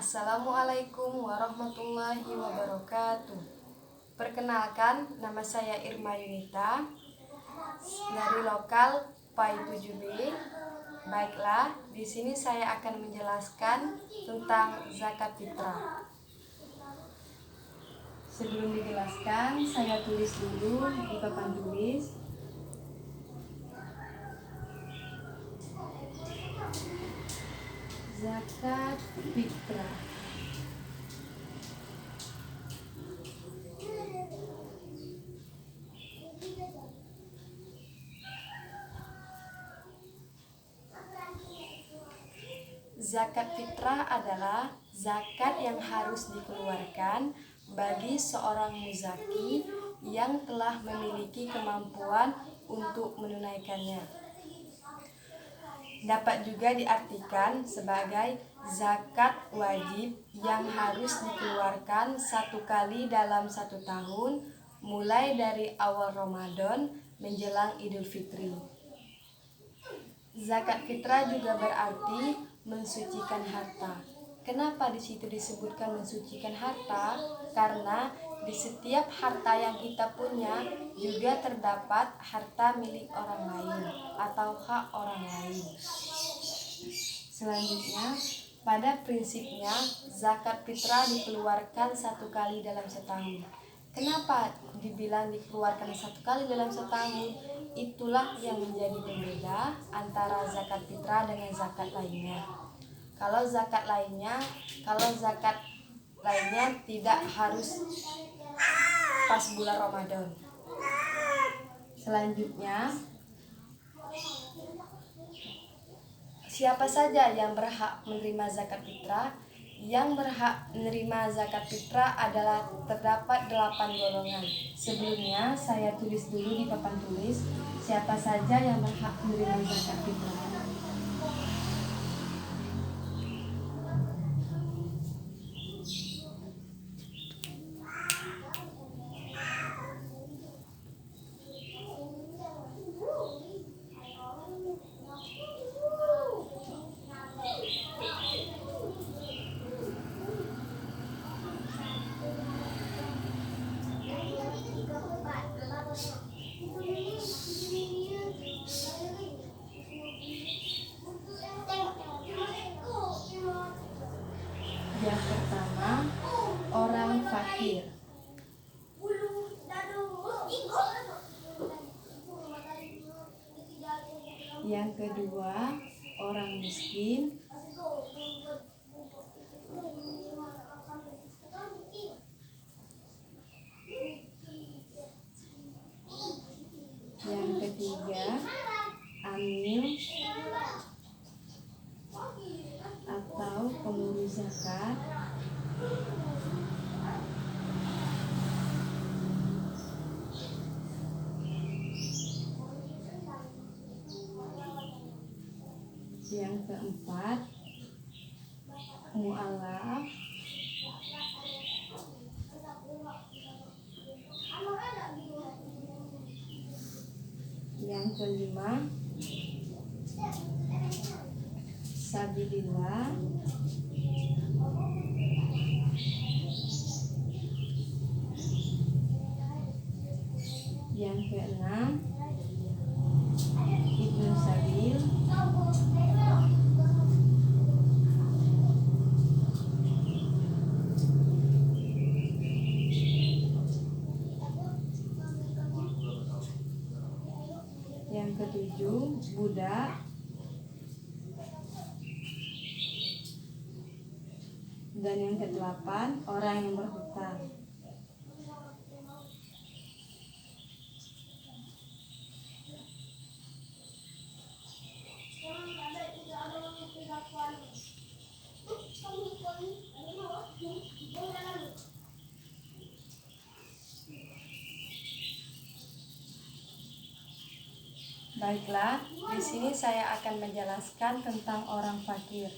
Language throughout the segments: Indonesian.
Assalamualaikum warahmatullahi wabarakatuh. Perkenalkan, nama saya Irma Yunita dari lokal PAI 7B. Baiklah, di sini saya akan menjelaskan tentang zakat fitrah. Sebelum dijelaskan, saya tulis dulu di papan tulis. Zakat fitrah. Zakat fitrah adalah zakat yang harus dikeluarkan bagi seorang muzaki yang telah memiliki kemampuan untuk menunaikannya. Dapat juga diartikan sebagai zakat wajib yang harus dikeluarkan satu kali dalam satu tahun, mulai dari awal Ramadan menjelang Idul Fitri. Zakat fitrah juga berarti mensucikan harta. Kenapa di situ disebutkan mensucikan harta? Karena di setiap harta yang kita punya juga terdapat harta milik orang lain atau hak orang lain. Selanjutnya, pada prinsipnya zakat fitrah dikeluarkan satu kali dalam setahun. Kenapa dibilang dikeluarkan satu kali dalam setahun? Itulah yang menjadi pembeda antara zakat fitrah dengan zakat lainnya. Kalau zakat lainnya tidak harus pas bulan Ramadan. Selanjutnya, siapa saja yang berhak menerima zakat fitrah? Yang berhak menerima zakat fitrah adalah terdapat 8 golongan. Sebelumnya saya tulis dulu di papan tulis siapa saja yang berhak menerima zakat fitrah. Yang pertama, orang fakir. Yang kedua, orang miskin. Yang ketiga, amil atau pengurus zakat. Yang keempat, mu'alaf. Yang kelima, sabilillah. Yang keenam, ibnu sabil. Yang ketujuh, budak. Dan yang kedelapan, orang yang berhutang. Baiklah, di sini saya akan menjelaskan tentang orang fakir.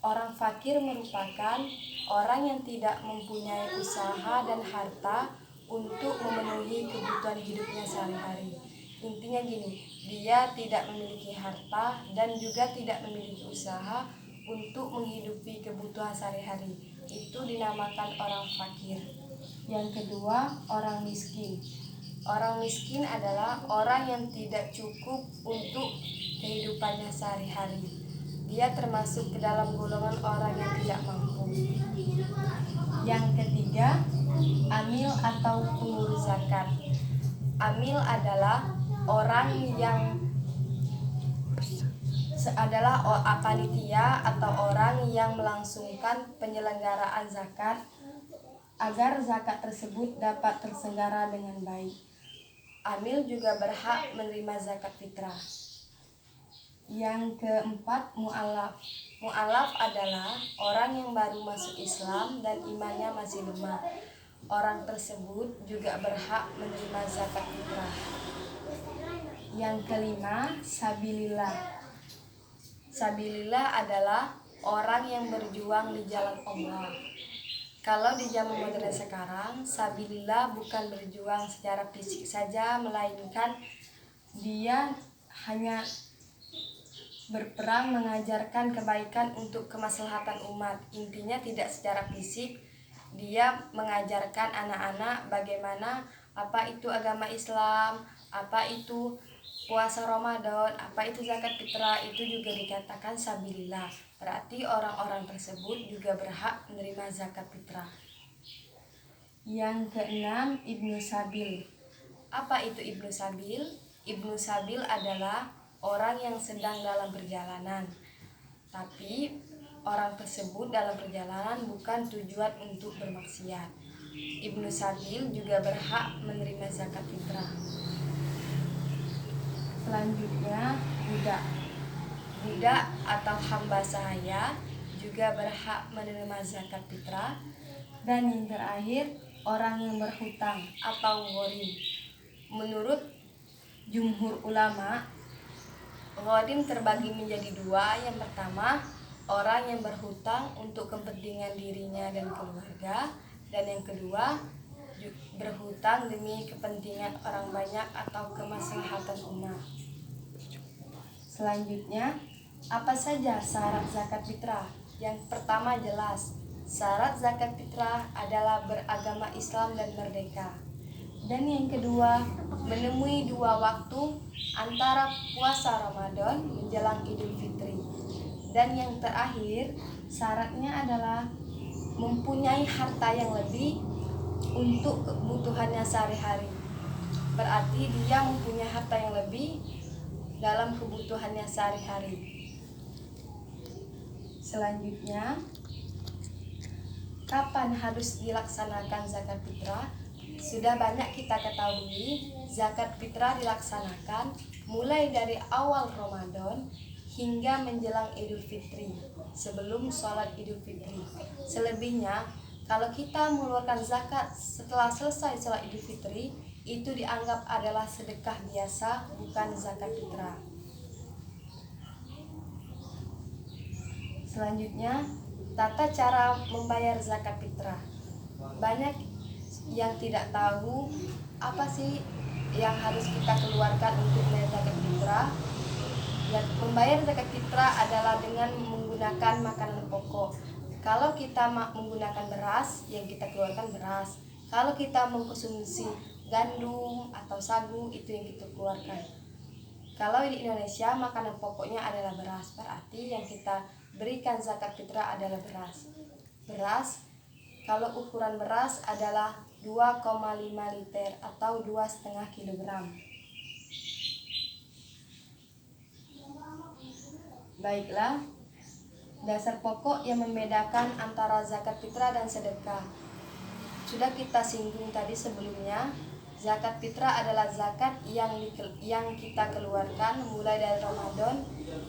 Orang fakir merupakan orang yang tidak mempunyai usaha dan harta untuk memenuhi kebutuhan hidupnya sehari-hari. Intinya gini, dia tidak memiliki harta dan juga tidak memiliki usaha untuk menghidupi kebutuhan kebutuhan sehari-hari. Itu dinamakan orang fakir. Yang kedua, orang miskin. Orang miskin adalah orang yang tidak cukup untuk kehidupannya sehari-hari. Dia termasuk ke dalam golongan orang yang tidak mampu. Yang ketiga, amil atau pengurus zakat. Amil adalah orang yang panitia atau orang yang melangsungkan penyelenggaraan zakat agar zakat tersebut dapat terselenggara dengan baik. Amil juga berhak menerima zakat fitrah. Yang keempat, mu'alaf. Mu'alaf adalah orang yang baru masuk Islam dan imannya masih lemah. Orang tersebut juga berhak menerima zakat fitrah. Yang kelima, sabilillah. Sabilillah adalah orang yang berjuang di jalan Allah. Kalau di zaman modern sekarang, sabilillah bukan berjuang secara fisik saja, melainkan dia hanya berperang mengajarkan kebaikan untuk kemaslahatan umat. Intinya tidak secara fisik, dia mengajarkan anak-anak bagaimana apa itu agama Islam, apa itu puasa Ramadan, apa itu zakat fitrah, itu juga dikatakan sabilillah. Berarti orang-orang tersebut juga berhak menerima zakat fitrah. Yang keenam, Ibnu Sabil. Apa itu Ibnu Sabil? Ibnu Sabil adalah orang yang sedang dalam perjalanan, tapi orang tersebut dalam perjalanan bukan tujuan untuk bermaksiat. Ibnu Sabil juga berhak menerima zakat fitrah. Selanjutnya, budak. Budak atau hamba sahaya juga berhak menerima zakat fitrah. Dan yang terakhir, orang yang berhutang atau gharim. Menurut jumhur ulama, gharim terbagi menjadi dua. Yang pertama, orang yang berhutang untuk kepentingan dirinya dan keluarga. Dan yang kedua, berhutang demi kepentingan orang banyak atau kemaslahatan umat. Selanjutnya, apa saja syarat zakat fitrah? Yang pertama jelas, syarat zakat fitrah adalah beragama Islam dan merdeka. Dan yang kedua, menemui 2 waktu antara puasa Ramadan menjelang Idul Fitri. Dan yang terakhir, syaratnya adalah mempunyai harta yang lebih untuk kebutuhannya sehari-hari. Berarti dia mempunyai harta yang lebih dalam kebutuhannya sehari-hari. Selanjutnya, kapan harus dilaksanakan zakat fitrah? Sudah banyak kita ketahui, zakat fitrah dilaksanakan mulai dari awal Ramadan hingga menjelang Idul Fitri, sebelum sholat Idul Fitri. Selebihnya, kalau kita mengeluarkan zakat setelah selesai sholat Idul Fitri, itu dianggap adalah sedekah biasa, bukan zakat fitrah. Selanjutnya, tata cara membayar zakat fitrah. Banyak yang tidak tahu apa sih yang harus kita keluarkan untuk membayar zakat fitrah. Membayar zakat fitrah adalah dengan menggunakan makanan pokok. Kalau kita menggunakan beras, yang kita keluarkan beras. Kalau kita mengkonsumsi gandum atau sagu, itu yang kita keluarkan. Kalau di Indonesia makanan pokoknya adalah beras, berarti yang kita berikan zakat fitrah adalah beras. Beras, kalau ukuran beras adalah 2,5 liter atau 2,5 kilogram. Baiklah, dasar pokok yang membedakan antara zakat fitrah dan sedekah sudah kita singgung tadi sebelumnya. Zakat fitrah adalah zakat yang kita keluarkan mulai dari Ramadan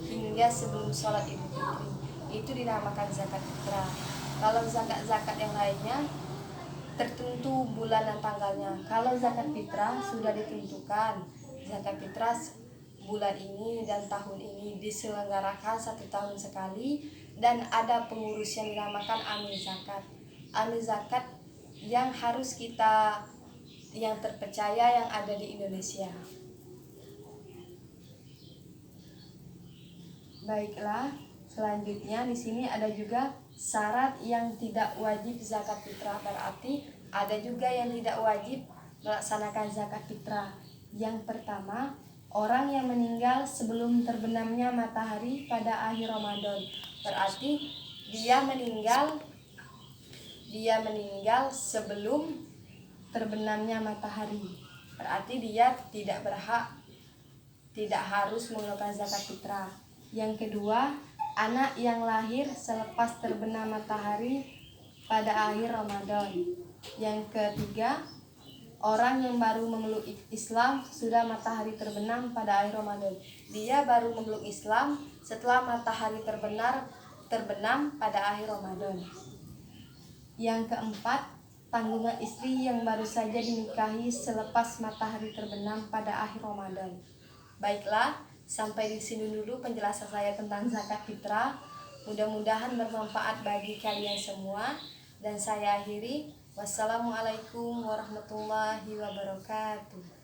hingga sebelum sholat Idul Fitri. Itu dinamakan zakat fitrah. Kalau zakat-zakat yang lainnya tertentu bulan dan tanggalnya. Kalau zakat fitrah sudah ditentukan, zakat fitrah bulan ini dan tahun ini diselenggarakan 1 tahun sekali, dan ada pengurus yang dinamakan amil zakat. Amil zakat yang harus kita yang terpercaya yang ada di Indonesia. Baiklah, selanjutnya di sini ada juga syarat yang tidak wajib zakat fitrah, berarti ada juga yang tidak wajib melaksanakan zakat fitrah. Yang pertama, orang yang meninggal sebelum terbenamnya matahari pada akhir Ramadan, berarti dia meninggal sebelum terbenamnya matahari, berarti dia tidak harus mengeluarkan zakat fitrah. Yang kedua, anak yang lahir selepas terbenam matahari pada akhir Ramadan. Yang ketiga, orang yang baru memeluk Islam sudah matahari terbenam pada akhir Ramadan. Dia baru memeluk Islam setelah matahari terbenam pada akhir Ramadan. Yang keempat, tanggungan istri yang baru saja dinikahi selepas matahari terbenam pada akhir Ramadan. Baiklah, sampai di sini dulu penjelasan saya tentang zakat fitrah. Mudah-mudahan bermanfaat bagi kalian semua. Dan saya akhiri. Wassalamualaikum warahmatullahi wabarakatuh.